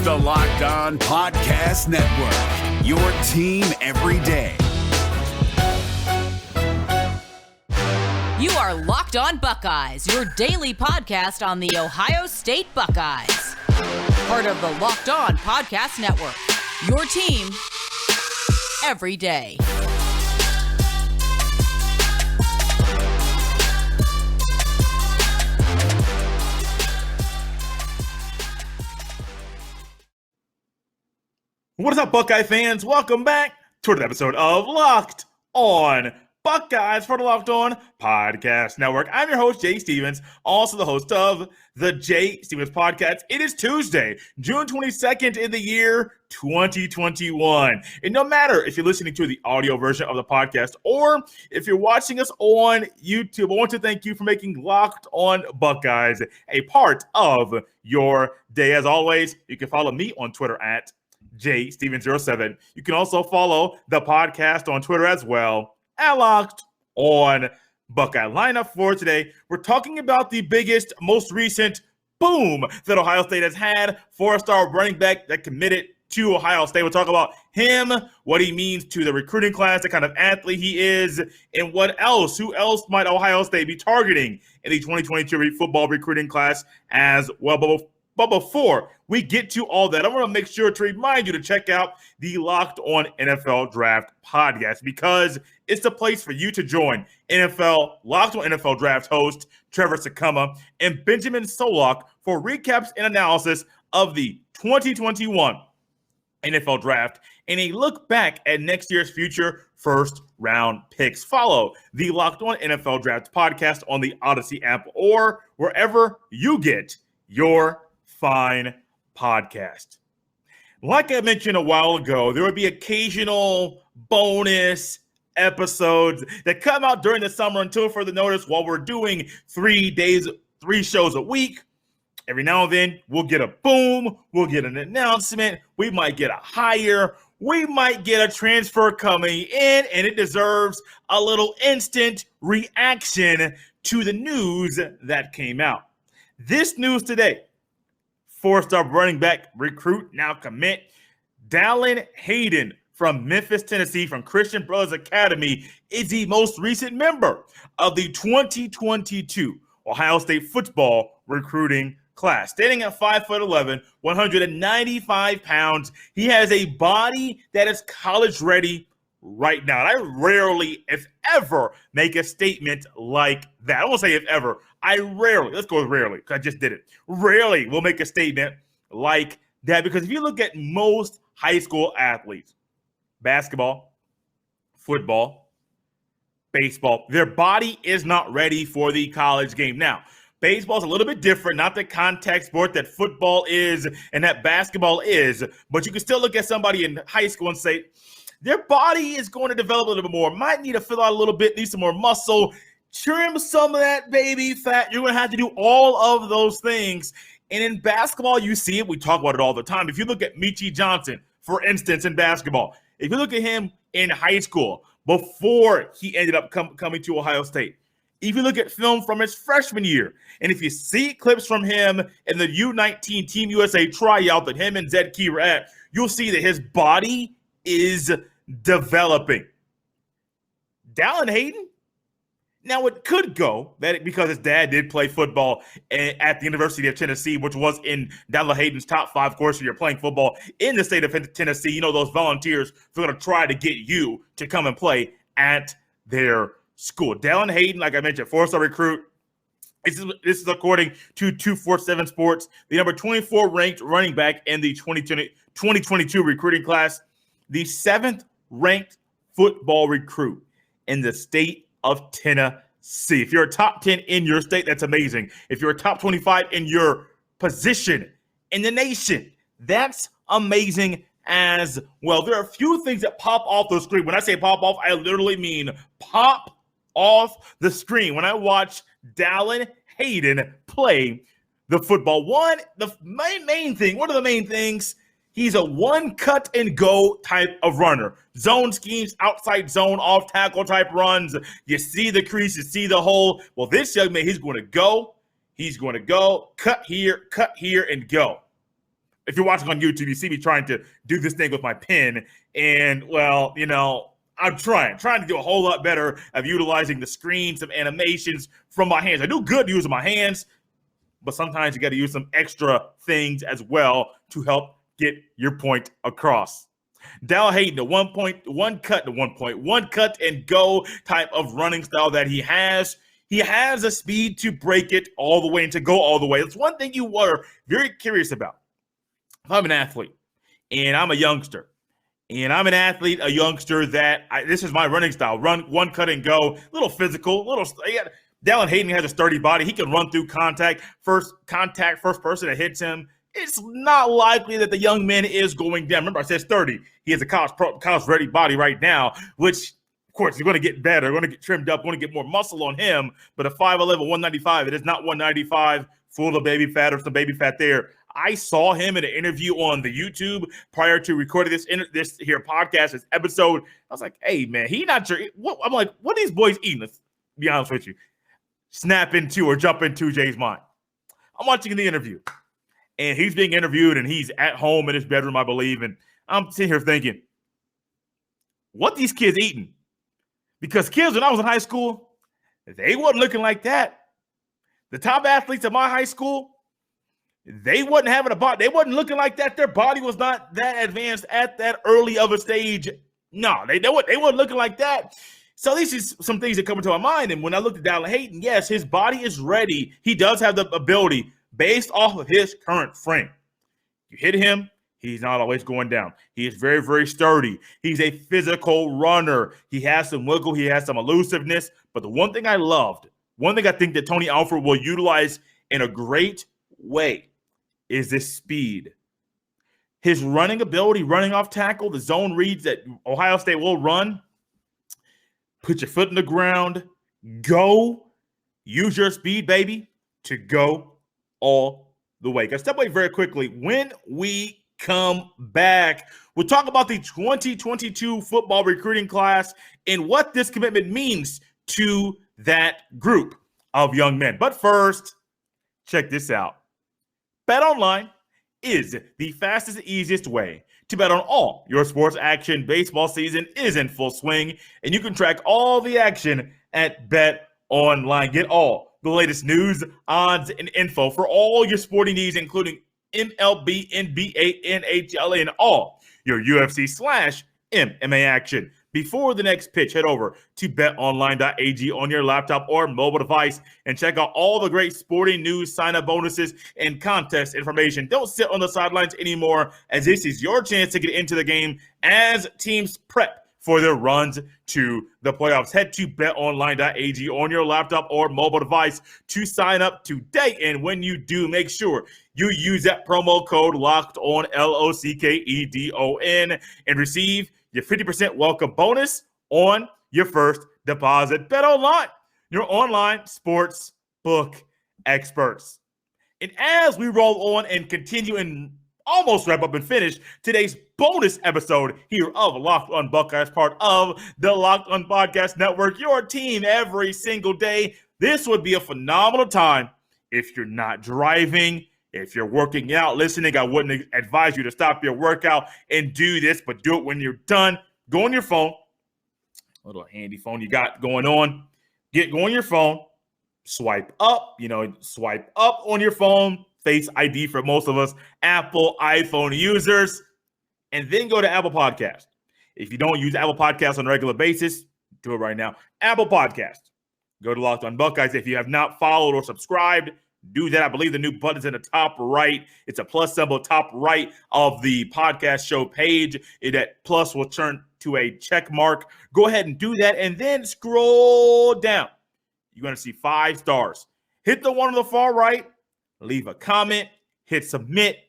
the Locked On Podcast Network, your team every day. You are Locked On Buckeyes, your daily podcast on the Ohio State Buckeyes. Part of the Locked On Podcast Network, your team every day. What is up, Buckeye fans? Welcome back to another episode of Locked On Buckeyes for the Locked On Podcast Network. I'm your host, Jay Stevens, also the host of the Jay Stevens Podcast. It is Tuesday, June 22nd in the year 2021. And no matter if you're listening to the audio version of the podcast or if you're watching us on YouTube, I want to thank you for making Locked On Buckeyes a part of your day. As always, you can follow me on Twitter at JStevens07. You can also follow the podcast on Twitter as well at Locked On Buckeye. Lineup for today, we're talking about the biggest, most recent boom that Ohio State has had. Four-star running back that committed to Ohio State. We'll talk about him, what he means to the recruiting class, the kind of athlete he is, and what else, who else might Ohio State be targeting in the 2022 football recruiting class as well. But before we get to all that, I want to make sure to remind you to check out the Locked On NFL Draft podcast, because it's the place for you to join Locked On NFL Draft host Trevor Sakuma and Benjamin Solak for recaps and analysis of the 2021 NFL Draft and a look back at next year's future first-round picks. Follow the Locked On NFL Draft podcast on the Odyssey app or wherever you get your fine podcast. Like I mentioned a while ago, there would be occasional bonus episodes that come out during the summer until further notice while we're doing 3 shows a week. Every now and then, we'll get a boom, we'll get an announcement, we might get a hire, we might get a transfer coming in, and it deserves a little instant reaction to the news that came out. This news today: four-star running back recruit, now commit, Dallan Hayden from Memphis, Tennessee, from Christian Brothers Academy, is the most recent member of the 2022 Ohio State football recruiting class. Standing at 5'11", 195 pounds, he has a body that is college-ready right now. And I rarely, if ever, make a statement like that. I won't say if ever. I rarely, let's go with rarely, because I just did it. Rarely will make a statement like that, because if you look at most high school athletes, basketball, football, baseball, their body is not ready for the college game. Now, baseball is a little bit different, not the contact sport that football is and that basketball is, but you can still look at somebody in high school and say, their body is going to develop a little bit more, might need to fill out a little bit, need some more muscle, trim some of that baby fat. You're going to have to do all of those things. And in basketball, you see it. We talk about it all the time. If you look at Michi Johnson, for instance, in basketball, if you look at him in high school before he ended up coming to Ohio State, if you look at film from his freshman year, and if you see clips from him in the U19 Team USA tryout that him and Zed Key were at, you'll see that his body is developing. Dallan Hayden, now it could go that because his dad did play football at the University of Tennessee, which was in Dallan Hayden's top 5 course. You're playing football in the state of Tennessee. You know, those volunteers are going to try to get you to come and play at their school. Dallan Hayden, like I mentioned, 4-star recruit. This is according to 247 Sports, the number 24 ranked running back in the 2022 recruiting class, the 7th ranked football recruit in the state of Tennessee. If you're a top 10 in your state, that's amazing. If you're a top 25 in your position in the nation, that's amazing as well. There are a few things that pop off the screen. When I say pop off, I literally mean pop off the screen when I watch Dallan Hayden play the football. One of the main things, he's a one cut and go type of runner. Zone schemes, outside zone, off tackle type runs. You see the crease, you see the hole. Well, this young man, he's going to go, cut here, and go. if you're watching on YouTube, you see me trying to do this thing with my pen. And, well, I'm trying to do a whole lot better of utilizing the screen, some animations from my hands. I do good using my hands, but sometimes you got to use some extra things as well to help get your point across. Dallan Hayden, the one cut and go type of running style that he has. He has a speed to break it all the way and to go all the way. That's one thing you were very curious about. If I'm an athlete and I'm a youngster, and I'm an athlete, a youngster this is my running style. Run, one cut and go, little physical, Dallan Hayden has a sturdy body. He can run through first person that hits him. It's not likely that the young man is going down. Remember, I said sturdy. He has a college-ready body right now, which, of course, he's going to get better, going to get trimmed up, going to get more muscle on him. But a 5'11", 195, it is not 195, full of baby fat or some baby fat there. I saw him in an interview on the YouTube prior to recording this here podcast, this episode. I was like, hey, man, he not sure. I'm like, what are these boys eating? Let's be honest with you. Snap into or jump into Jay's mind. I'm watching the interview, and he's being interviewed, and he's at home in his bedroom, I believe, and I'm sitting here thinking, what these kids eating? Because kids, when I was in high school, they wasn't looking like that. The top athletes at my high school, they wasn't having a body. They wasn't looking like that. Their body was not that advanced at that early of a stage. No, they weren't looking like that. So these is some things that come into my mind. And when I looked at Dallan Hayden, yes, his body is ready. He does have the ability based off of his current frame. You hit him, he's not always going down. He is very, very sturdy. He's a physical runner. He has some wiggle. He has some elusiveness. But the one thing I think that Tony Alford will utilize in a great way is this speed. His running ability, running off tackle, the zone reads that Ohio State will run. Put your foot in the ground. Go. Use your speed, baby, to go all the way. Got to step away very quickly. When we come back, we'll talk about the 2022 football recruiting class and what this commitment means to that group of young men. But first, check this out. BetOnline is the fastest and easiest way to bet on all your sports action. Baseball season is in full swing, and you can track all the action at BetOnline. Get all the latest news, odds, and info for all your sporting needs, including MLB, NBA, NHL, and all your UFC/MMA action. Before the next pitch, head over to betonline.ag on your laptop or mobile device and check out all the great sporting news, sign-up bonuses, and contest information. Don't sit on the sidelines anymore, as this is your chance to get into the game as teams prep for their runs to the playoffs. Head to betonline.ag on your laptop or mobile device to sign up today. And when you do, make sure you use that promo code LOCKEDON, LOCKEDON, and receive your 50% welcome bonus on your first deposit. BetOnline, your online sports book experts. And as we roll on and continue and almost wrap up and finish today's bonus episode here of Locked On Buckeyes, part of the Locked On Podcast Network, your team every single day. This would be a phenomenal time if you're not driving, if you're working out, listening. I wouldn't advise you to stop your workout and do this, but do it when you're done. Go on your phone, a little handy phone you got going on. Go on your phone, swipe up on your phone, Face ID for most of us, Apple, iPhone users, and then go to Apple Podcast. If you don't use Apple Podcast on a regular basis, do it right now. Apple Podcast. Go to Locked On Buckeyes. If you have not followed or subscribed, do that. I believe the new button's in the top right. It's a plus symbol, top right of the podcast show page. That plus will turn to a check mark. Go ahead and do that, and then scroll down. You're going to see 5 stars. Hit the one on the far right. Leave a comment. Hit submit.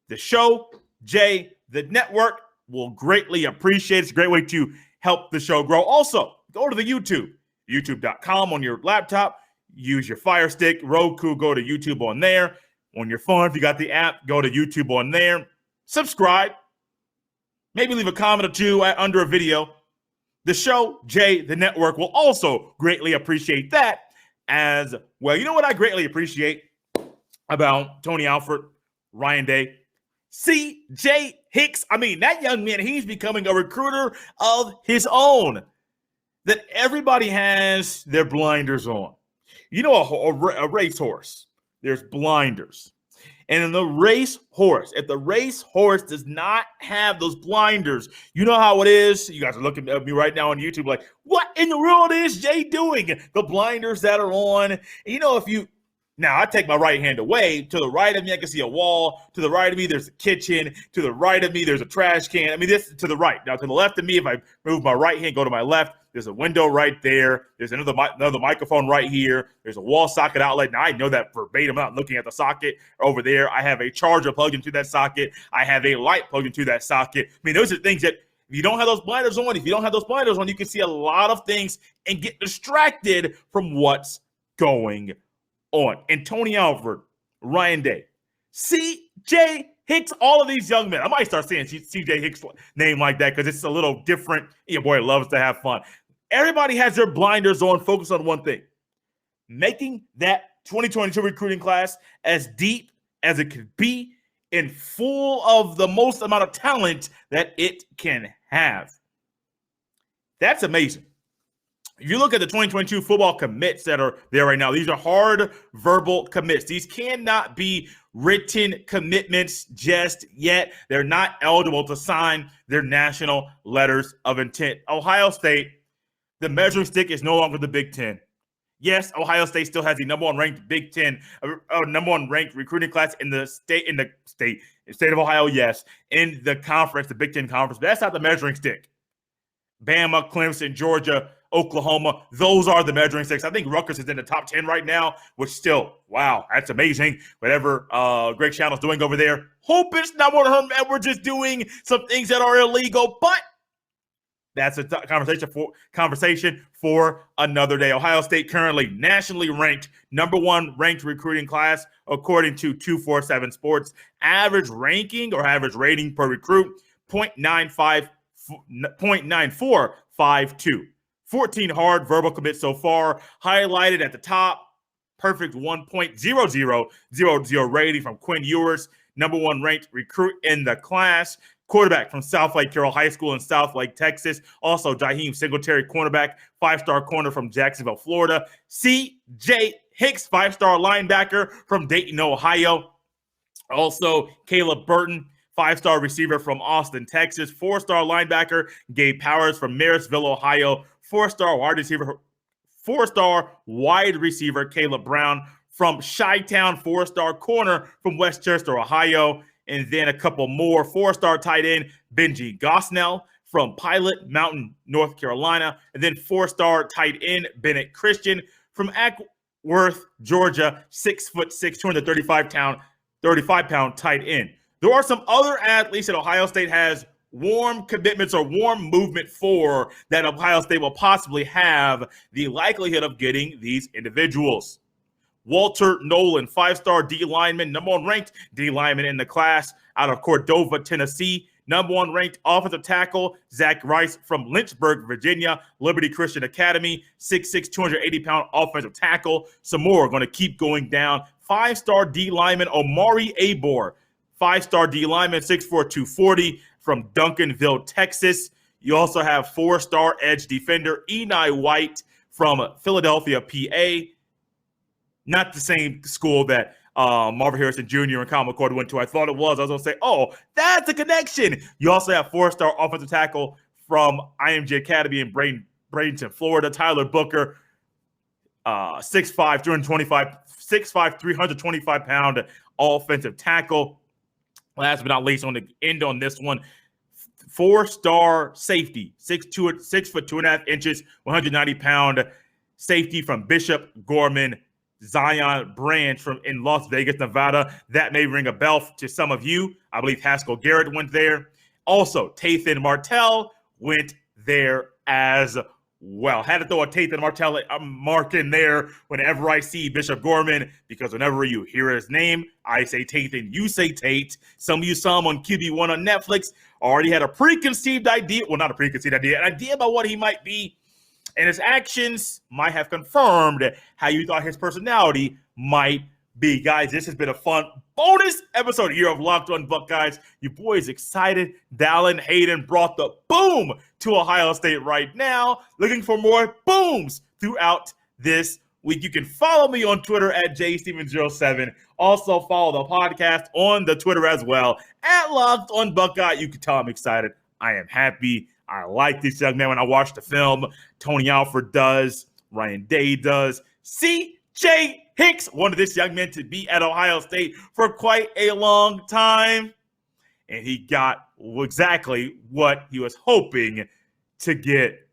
The show, Jay, the network will greatly appreciate it. It's a great way to help the show grow. Also, go to the YouTube, youtube.com on your laptop. Use your Fire Stick, Roku, go to YouTube on there. On your phone, if you got the app, go to YouTube on there. Subscribe. Maybe leave a comment or two under a video. The show, Jay, the network, will also greatly appreciate that as well. You know what I greatly appreciate about Tony Alford, Ryan Day, C.J. Hicks. I mean, that young man, he's becoming a recruiter of his own. That everybody has their blinders on. You know, a racehorse, there's blinders. And in the racehorse, if the racehorse does not have those blinders, you know how it is. You guys are looking at me right now on YouTube like, what in the world is Jay doing? The blinders that are on. And you know, now I take my right hand away. To the right of me, I can see a wall. To the right of me, there's a kitchen. To the right of me, there's a trash can. I mean, this to the right. Now, to the left of me, if I move my right hand, go to my left, there's a window right there. There's another microphone right here. There's a wall socket outlet. Now, I know that verbatim. I'm not looking at the socket over there. I have a charger plugged into that socket. I have a light plugged into that socket. I mean, those are things that if you don't have those blinders on, you can see a lot of things and get distracted from what's going on. And Tony Alford, Ryan Day, C.J. Hicks, all of these young men. I might start saying C.J. Hicks' name like that because it's a little different. Your boy loves to have fun. Everybody has their blinders on, focus on one thing. Making that 2022 recruiting class as deep as it could be and full of the most amount of talent that it can have. That's amazing. If you look at the 2022 football commits that are there right now, these are hard verbal commits. These cannot be written commitments just yet. They're not eligible to sign their national letters of intent. Ohio State, the measuring stick is no longer the Big Ten. Yes, Ohio State still has the number one ranked Big Ten, number one ranked recruiting class in the state of Ohio. Yes, in the conference, the Big Ten conference. But that's not the measuring stick. Bama, Clemson, Georgia, Oklahoma, those are the measuring sticks. I think Rutgers is in the top 10 right now, which still, wow, that's amazing. Whatever Greg Schiano's doing over there. Hope it's not one of Herm Edwards just doing some things that are illegal, but that's a conversation for another day. Ohio State currently nationally ranked, number one ranked recruiting class, according to 247 Sports. Average ranking or average rating per recruit, 0.9452. 14 hard verbal commits so far, highlighted at the top. Perfect 1.0000 rating from Quinn Ewers, number one ranked recruit in the class. Quarterback from South Lake Carroll High School in South Lake, Texas. Also, Jaheim Singletary, cornerback, five-star corner from Jacksonville, Florida. C.J. Hicks, five-star linebacker from Dayton, Ohio. Also, Caleb Burton, five-star receiver from Austin, Texas. Four-star linebacker, Gabe Powers from Marysville, Ohio. Four-star wide receiver, Caleb Brown from Chi-Town. Four-star corner from Westchester, Ohio. And then a couple more. Four-star tight end, Benji Gosnell from Pilot Mountain, North Carolina. And then four-star tight end, Bennett Christian from Ackworth, Georgia. 6'6", 235-pound tight end. There are some other athletes that Ohio State has warm commitments or warm movement for that Ohio State will possibly have the likelihood of getting these individuals. Walter Nolan, five-star D lineman, number one ranked D lineman in the class out of Cordova, Tennessee. Number one ranked offensive tackle, Zach Rice from Lynchburg, Virginia, Liberty Christian Academy, 6'6", 280-pound offensive tackle. Some more are going to keep going down. Five-star D lineman, Omari Abor, five-star D lineman, 6'4", 240 from Duncanville, Texas. You also have four-star edge defender, Eni White from Philadelphia, PA. Not the same school that Marvin Harrison Jr. and Kyle McCord went to. I thought it was. I was going to say, oh, that's a connection. You also have four-star offensive tackle from IMG Academy in Bradenton, Florida, Tyler Booker, 6'5", 325-pound offensive tackle. Last but not least, on the end on this one, four-star safety, 6 foot 2.5 inches, 190-pound safety from Bishop Gorman, Zion Branch in Las Vegas, Nevada. That may ring a bell to some of you. I believe Haskell Garrett went there. Also, Tathan Martell went there as well. Had to throw a Tathan Martell mark in there whenever I see Bishop Gorman, because whenever you hear his name, I say Tathan, you say Tate. Some of you saw him on QB1 on Netflix, already had a preconceived idea. Well, not a preconceived idea, an idea about what he might be. And his actions might have confirmed how you thought his personality might be. Guys, this has been a fun bonus episode here of Locked On Buckeyes. Your boy is excited. Dallan, Hayden brought the boom to Ohio State right now. Looking for more booms throughout this week. You can follow me on Twitter at jstevens07. Also follow the podcast on the Twitter as well at Locked On Buckeye. You can tell I'm excited. I am happy. I like this young man. When I watch the film, Tony Alford does, Ryan Day does, C.J. Hicks wanted this young man to be at Ohio State for quite a long time, and he got exactly what he was hoping to get